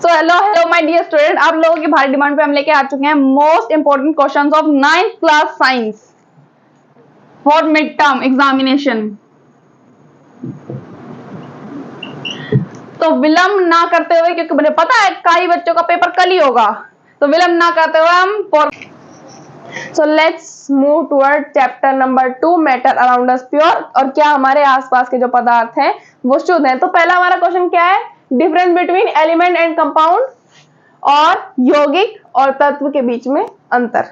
So hello my dear student, आप लोगों की भारी डिमांड पे हम लेके आ चुके हैं most important questions of 9th class science for mid term examination. तो विलंब ना करते हुए, क्योंकि मुझे पता है कई बच्चों का पेपर कल ही होगा, तो विलंब ना करते हुए हम so let's move toward chapter number 2 matter around us pure. और क्या हमारे आसपास के जो पदार्थ हैं वो शुद्ध हैं। तो पहला हमारा क्वेश्चन क्या है, difference between element and compound और यौगिक और तत्व के बीच में अंतर।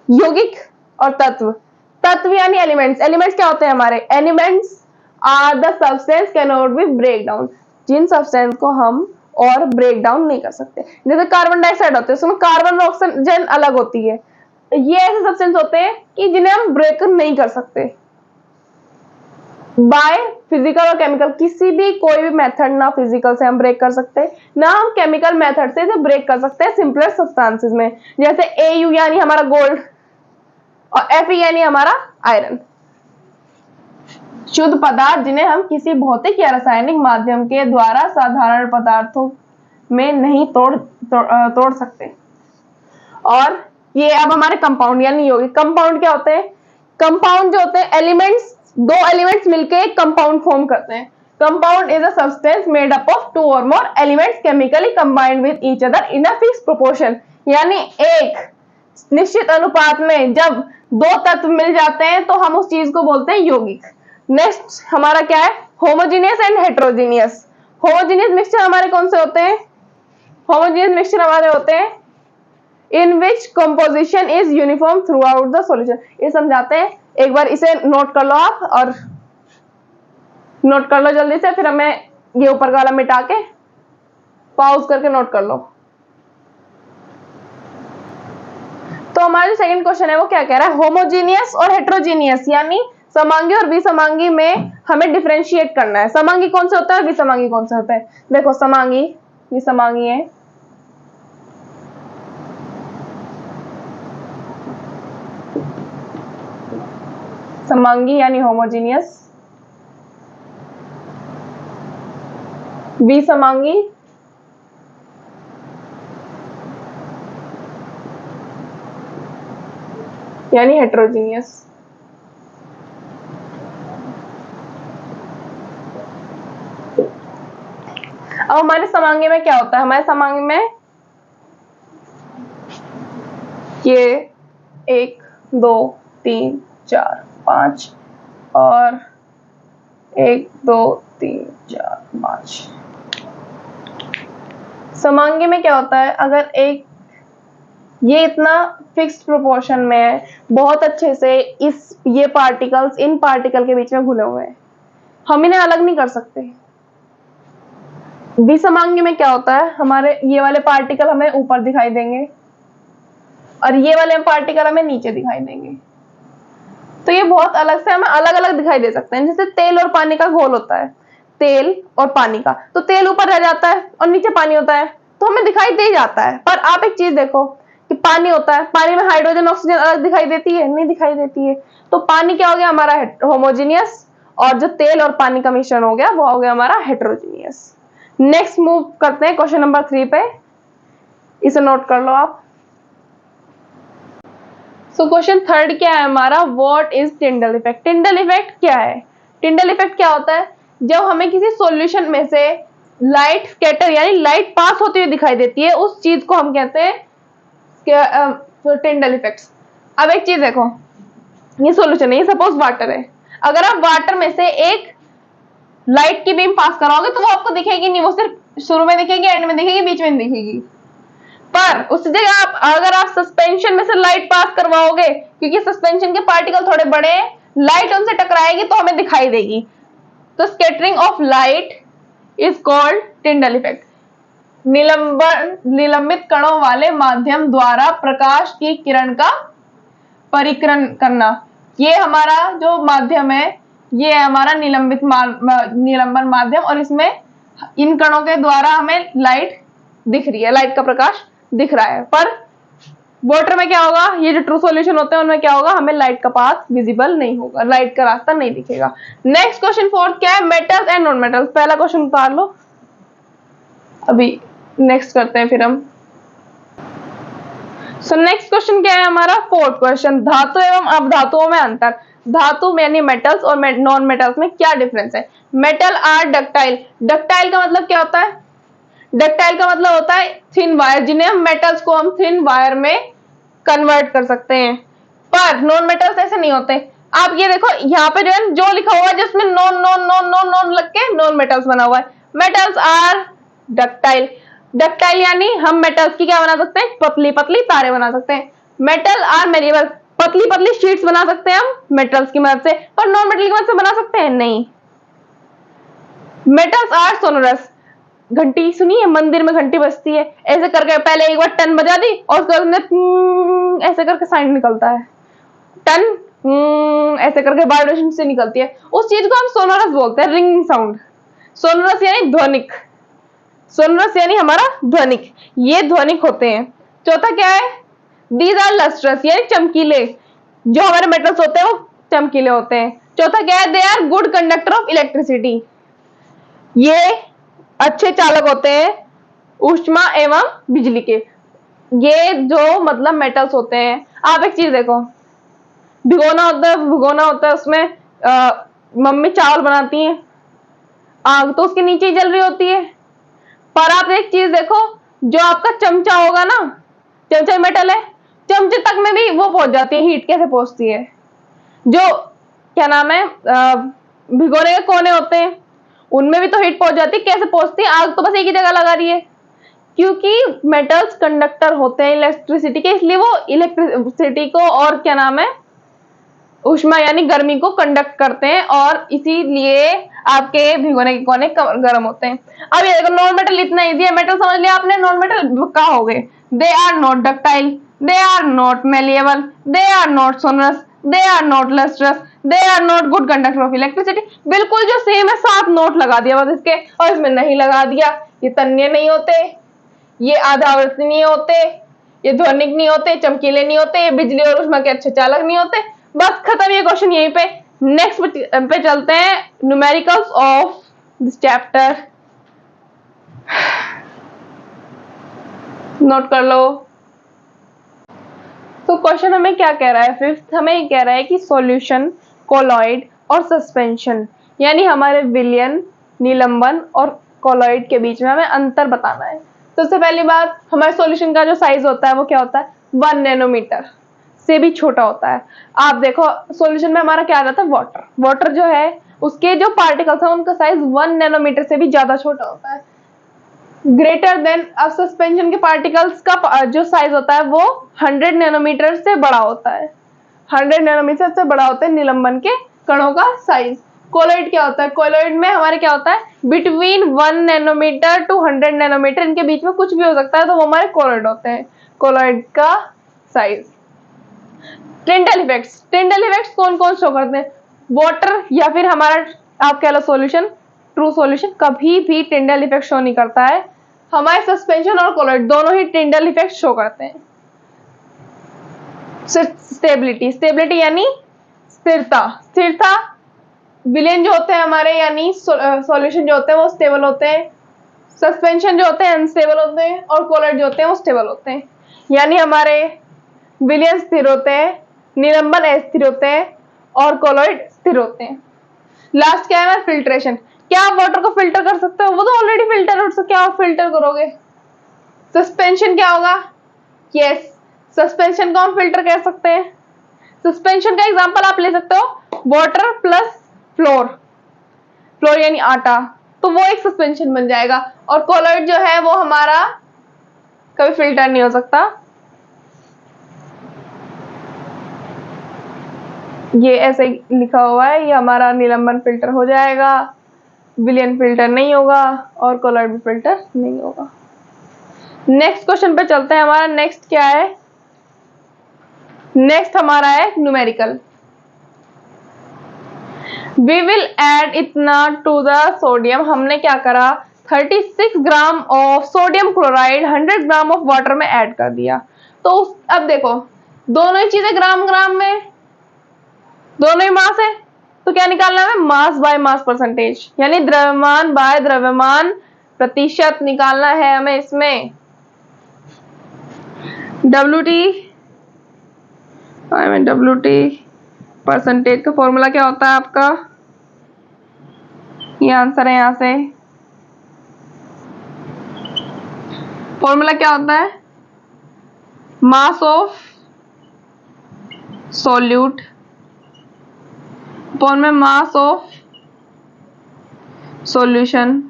यौगिक और तत्व, तत्व यानी एलिमेंट्स। एलिमेंट्स क्या होते हैं हमारे? Elements are the substance can not be break down, जिन सब्सटेंस को हम और ब्रेक डाउन नहीं कर सकते। जैसे कार्बन डाइऑक्साइड होते हैं, उसमें कार्बन और ऑक्सीजन अलग होती है। ये ऐसे सब्सटेंस होते हैं कि जिन्हें हम ब्रेक नहीं कर सकते बाय फिजिकल और केमिकल। किसी भी कोई भी मेथड, ना फिजिकल से हम ब्रेक कर सकते हैं, ना हम केमिकल मेथड से इसे ब्रेक कर सकते हैं सिंपलेस्ट सब्सटेंसेस में। जैसे AU यानी हमारा गोल्ड और Fe यानी हमारा आयरन। शुद्ध पदार्थ जिन्हें हम किसी भौतिक या रासायनिक माध्यम के द्वारा साधारण पदार्थों में नहीं तोड़ सकते। और ये अब हमारे कंपाउंड यानी यौगिक। कंपाउंड क्या होते हैं? कंपाउंड जो होते हैं एलिमेंट्स, दो एलिमेंट्स मिलके एक कंपाउंड फॉर्म करते हैं। Compound is a substance made up of 2 और more elements chemically combined with each other in a fixed proportion. यानी एक निश्चित अनुपात में जब दो तत्व मिल जाते हैं तो हम उस चीज को बोलते हैं यौगिक। नेक्स्ट हमारा क्या है? Homogeneous and heterogeneous. Homogeneous mixture हमारे कौन से होते हैं? होमोजेनियस मिक्सचर हमारे होते हैं in which composition is uniform throughout the solution। ये समझाते हैं, एक बार इसे नोट कर लो आप, और नोट कर लो जल्दी से, फिर हमें ये ऊपर वाला मिटा के पॉज करके नोट कर लो। तो हमारा जो सेकंड क्वेश्चन है वो क्या कह रहा है? होमोजीनियस और हेटेरोजीनियस यानी समांगी और विसमांगी में हमें डिफरेंशिएट करना है। समांगी कौन से होता है, विसमांगी कौन से होता है? देखो समांगी, ये समांगी है, समांगी यानी होमोजीनियस, विसमांगी यानी हेटेरोजीनियस। अब हमारे समांगी में क्या होता है? हमारे समांगी में ये 1 2 3 4 5 और 1 2 3 4 5। समांगी में क्या होता है? अगर एक ये इतना फिक्स्ड प्रोपोर्शन में है, बहुत अच्छे से ये पार्टिकल्स इन पार्टिकल के बीच में घुले हुए हैं, हम इन्हें अलग नहीं कर सकते। विसमांगी में क्या होता है? हमारे ये वाले पार्टिकल हमें ऊपर दिखाई देंगे और ये वाले पार्टिकल हमें नीचे दिखाई देंगे। तो ये बहुत अलग से हमें अलग अलग दिखाई दे सकते हैं। जैसे तेल और पानी का घोल होता है, तेल और पानी का, तो तेल ऊपर रह जाता है और नीचे पानी होता है, तो हमें दिखाई दे जाता है। पर आप एक चीज देखो कि पानी होता है, पानी में हाइड्रोजन ऑक्सीजन अलग दिखाई देती है? नहीं दिखाई देती है। तो पानी क्या हो गया हमारा? होमोजीनियस, और जो तेल और पानी का मिश्रण हो गया वो हो गया हमारा हेटेरोजीनियस। नेक्स्ट मूव करते हैं क्वेश्चन नंबर 3 पे, इसे नोट कर लो आप। सो क्वेश्चन थर्ड क्या है हमारा? What is Tyndall effect? Tyndall effect क्या है? टिंडल इफेक्ट क्या होता है? जब हमें किसी सॉल्यूशन में से लाइट स्कैटर यानी लाइट पास होती हुई दिखाई देती है, उस चीज को हम कहते हैं टिंडल इफेक्ट्स। अब एक चीज देखो, ये सॉल्यूशन है, ये सपोज वाटर है। अगर आप वाटर में से एक लाइट की बीम पास कराओगे तो वो आपको दिखेगी नहीं, वो सिर्फ शुरू में दिखेगी, एंड में दिखेगी, बीच में नहीं दिखेगी। पर उस जगह अगर आप सस्पेंशन में से लाइट पास करवाओगे, क्योंकि सस्पेंशन के पार्टिकल थोड़े बड़े हैं, लाइट उनसे टकराएगी तो हमें दिखाई देगी। तो scattering of light is called Tyndall effect. निलंबित कणों वाले माध्यम द्वारा प्रकाश की किरण का परिक्रमण करना, ये हमारा जो माध्यम है, ये है हमारा निलंबन माध्यम, और इसमें इन कणों के द्वारा हमें लाइट दिख रही है, लाइट का प्रकाश दिख रहा है। पर वाटर में क्या होगा? ये जो ट्रू सॉल्यूशन होते हैं उनमें क्या होगा? हमें लाइट का पाथ विजिबल नहीं होगा, लाइट का रास्ता नहीं दिखेगा। नेक्स्ट क्वेश्चन फोर्थ क्या है? Metals and non metals. पहला क्वेश्चन उतार लो, अभी नेक्स्ट करते हैं फिर हम। सो नेक्स्ट क्वेश्चन क्या है हमारा, फोर्थ क्वेश्चन, धातु एवं अपधातुओं में अंतर। धातु में यानी मेटल्स और नॉन मेटल्स में क्या डिफरेंस है। मेटल आर डक्टाइल, डक्टाइल का मतलब क्या होता है, डक्टाइल का मतलब होता है थिन वायर, जिन्हें हम मेटल्स को हम थिन वायर में कन्वर्ट कर सकते हैं, पर नॉन मेटल्स ऐसे नहीं होते। आप ये देखो यहाँ पे जो है जो लिखा हुआ है जिसमें non non non non non लग के नॉन मेटल्स बना हुआ है। मेटल्स आर डक्टाइल, डक्टाइल यानी हम मेटल्स की क्या बना सकते हैं, पतली पतली तारे बना सकते हैं। मेटल आर मेरिएबल, पतली पतली शीट्स बना सकते हैं हम मेटल्स की मदद से, पर नॉन मेटल की मदद से बना सकते हैं नहीं। मेटल्स आर सोनोरस, घंटी सुनी है, मंदिर में घंटी बजती है, ऐसे करके पहले एक बार टन बजा दी और उसके बाद ऐसे करके साउंड निकलता है, टन ऐसे करके वाइब्रेशन से निकलती है, उस चीज को हम सोनोरस बोलते हैं, रिंगिंग साउंड। सोनोरस यानी ध्वनिक, सोनोरस यानी हमारा ध्वनिक, ये ध्वनिक होते हैं। चौथा क्या है, दीज आर लस्ट्रस यानी चमकीले, जो हमारे मेटल्स होते हैं वो चमकीले होते हैं। चौथा क्या है, they are good conductor of electricity, ये अच्छे चालक होते हैं ऊष्मा एवं बिजली के। ये जो मतलब मेटल्स होते हैं, आप एक चीज देखो, भिगोना होता है उसमें मम्मी चावल बनाती हैं, आग तो उसके नीचे ही जल रही होती है। पर आप एक चीज देखो, जो आपका चमचा होगा ना, चमचा मेटल है, चमचे तक में भी वो पहुंच जाती है, हीट कैसे पहुंचती है। जो क्या नाम है भिगोने के कोने होते हैं उनमें भी तो हीट पहुंच जाती है, कैसे पहुंचती है, आग तो बस एक ही जगह लगा रही है। क्योंकि मेटल्स कंडक्टर होते हैं इलेक्ट्रिसिटी के, इसलिए वो इलेक्ट्रिसिटी को और क्या नाम है ऊष्मा यानी गर्मी को कंडक्ट करते हैं, और इसीलिए आपके भिगोने के कोने गर्म होते हैं। अब ये देखो नॉन मेटल इतना इजी है, मेटल समझ लिया आपने, नॉन मेटल क्या हो गए, they are not ductile, they are not malleable, they are not sonorous, they are not lustrous, they are not good conductor of electricity. बिल्कुल जो सेम है, 7 नोट लगा दिया बस इसके, और इसमें नहीं लगा दिया। ये तन्य नहीं होते, ये आधावर्ती नहीं होते, ये ध्वनिक नहीं होते, चमकीले नहीं होते, ये बिजली और ऊष्मा के अच्छे चालक नहीं होते। बस खत्म ये क्वेश्चन यहीं पे। नेक्स्ट पे चलते हैं, numericals of this chapter, note कर लो। तो क्वेश्चन हमें क्या कह रहा है, फिफ्थ हमें ये कह रहा है कि सॉल्यूशन, कोलॉइड और सस्पेंशन यानी हमारे विलयन, निलंबन और कोलॉइड के बीच में हमें अंतर बताना है। तो सबसे पहली बात, हमारे सॉल्यूशन का जो साइज होता है वो क्या होता है, 1 नैनोमीटर से भी छोटा होता है। आप देखो सॉल्यूशन में हमारा क्या रहता है, वाटर, वाटर जो है उसके जो पार्टिकल्स हैं उनका साइज 1 नैनोमीटर से भी ज्यादा छोटा होता है, ग्रेटर देन। अब सस्पेंशन के पार्टिकल्स का जो साइज होता है वो 100 नैनोमीटर से बड़ा होता है, 100 नैनोमीटर से बड़ा होता है निलंबन के कणों का साइज। कोलॉइड क्या होता है, कोलॉइड में हमारे क्या होता है, बिटवीन 1 नैनोमीटर टू 100 नैनोमीटर, इनके बीच में कुछ भी हो सकता है, तो वो हमारे कोलॉइड होते हैं। कोलॉइड का साइज। टिंडल इफेक्ट्स, टिंडल इफेक्ट्स कौन कौन शो करते हैं, वाटर या फिर हमारा आप कह लो सॉल्यूशन, ट्रू सॉल्यूशन कभी भी टिंडल इफेक्ट शो नहीं करता है। हमारे सस्पेंशन और कोलॉइड दोनों ही टिंडल इफेक्ट शो करते हैं। स्टेबिलिटी, स्टेबिलिटी यानी स्थिरता, स्थिरता। विलेन जो होते हैं हमारे यानी सॉल्यूशन जो होते हैं वो स्टेबल होते हैं, सस्पेंशन जो होते हैं अनस्टेबल होते हैं, और कोलॉइड जो होते हैं वो स्टेबल होते हैं। यानी हमारे विलेन स्थिर होते हैं, निलंबन अस्थिर होते हैं, और कोलॉइड स्थिर होते हैं। लास्ट क्या है, फिल्ट्रेशन। क्या आप वाटर को फिल्टर कर सकते हो, वो तो ऑलरेडी फिल्टर है, क्या आप फिल्टर करोगे। सस्पेंशन क्या होगा, यस, सस्पेंशन को हम फिल्टर कह सकते हैं। सस्पेंशन का एग्जांपल आप ले सकते हो वाटर प्लस फ्लोर, फ्लोर यानी आटा, तो वो एक सस्पेंशन बन जाएगा। और कोलॉइड जो है वो हमारा कभी फिल्टर नहीं हो सकता, ये ऐसे लिखा हुआ है, ये हमारा निलंबन फिल्टर हो जाएगा, विलियन फिल्टर नहीं होगा, और कोलॉइड भी फिल्टर नहीं होगा। नेक्स्ट क्वेश्चन पे चलते हैं। हमारा नेक्स्ट क्या है, नेक्स्ट हमारा है न्यूमेरिकल। वी विल ऐड इतना टू द सोडियम, हमने क्या करा 36 gram of sodium chloride 100 gram of water में ऐड कर दिया। तो अब देखो दोनों ही चीजें ग्राम ग्राम में, दोनों ही मास है, तो क्या निकालना है, मास बाय मास परसेंटेज, यानी द्रव्यमान बाय द्रव्यमान प्रतिशत निकालना है हमें इसमें। WT परसेंटेज का फॉर्मूला क्या होता है आपका, ये आंसर है यहां से। फॉर्मूला क्या होता है, मास ऑफ सॉल्यूट अपॉन में mass of solution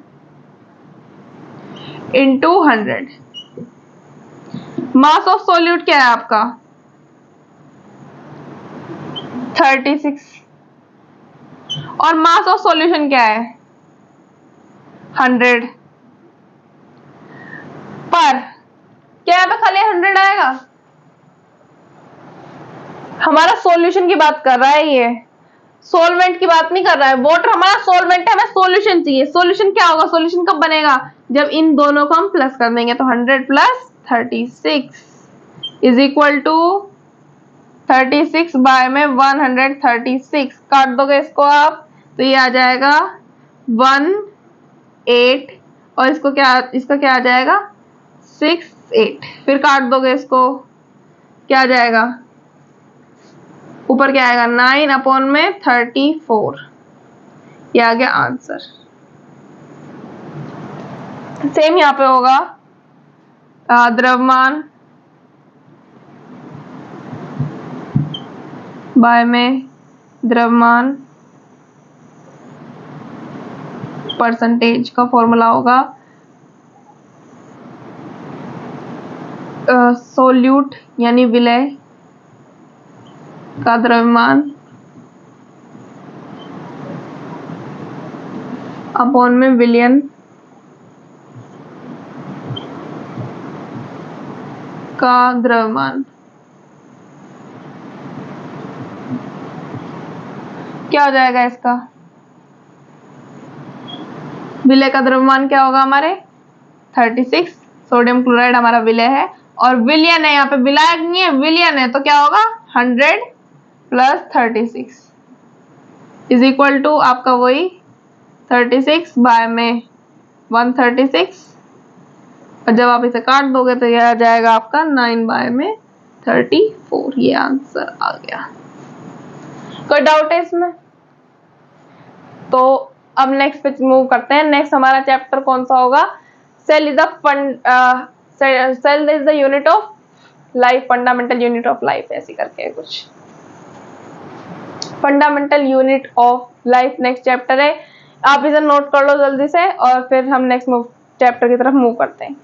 into 100। Mass of solute क्या है आपका 36 और मास ऑफ सॉल्यूशन क्या है 100। पर क्या यहाँ पे खाली 100 आएगा, हमारा सॉल्यूशन की बात कर रहा है, ये सॉल्वेंट की बात नहीं कर रहा है। वाटर हमारा सॉल्वेंट है, हमें सॉल्यूशन चाहिए। सॉल्यूशन क्या होगा, सॉल्यूशन कब बनेगा, जब इन दोनों को हम प्लस कर देंगे। तो 100 plus 36 is equal to 36 by में 136। काट दोगे इसको आप तो ये आ जाएगा 18 और इसको क्या, इसका क्या आ जाएगा 68। फिर काट दोगे इसको, क्या आ जाएगा, ऊपर क्या आएगा 9 अपॉन में 34। ये आ गया आंसर। सेम यहाँ पे होगा, द्रव्यमान बाय में द्रव्यमान परसेंटेज का फॉर्मूला होगा सोल्यूट यानी विलय का द्रव्यमान अपॉन में विलयन का द्रव्यमान। क्या हो जाएगा इसका, विलय का द्रव्यमान क्या होगा हमारे 36। सोडियम क्लोराइड हमारा विलय है और विलयन है, यहाँ पे विलायक नहीं है विलयन है, तो क्या होगा 100 प्लस 36 इज इक्वल टू आपका वही 36 बाय में 136। और जब आप इसे काट दोगे तो यह आ जाएगा आपका 9 बाय में 34। ये आंसर आ गया। कोई डाउट है इसमें? तो अब नेक्स्ट पे मूव करते हैं। नेक्स्ट हमारा चैप्टर कौन सा होगा, cell is the unit of life, fundamental unit of life, ऐसी करके है कुछ, fundamental unit of life next chapter है। आप इसे नोट कर लो जल्दी से और फिर हम नेक्स्ट चैप्टर की तरफ मूव करते हैं।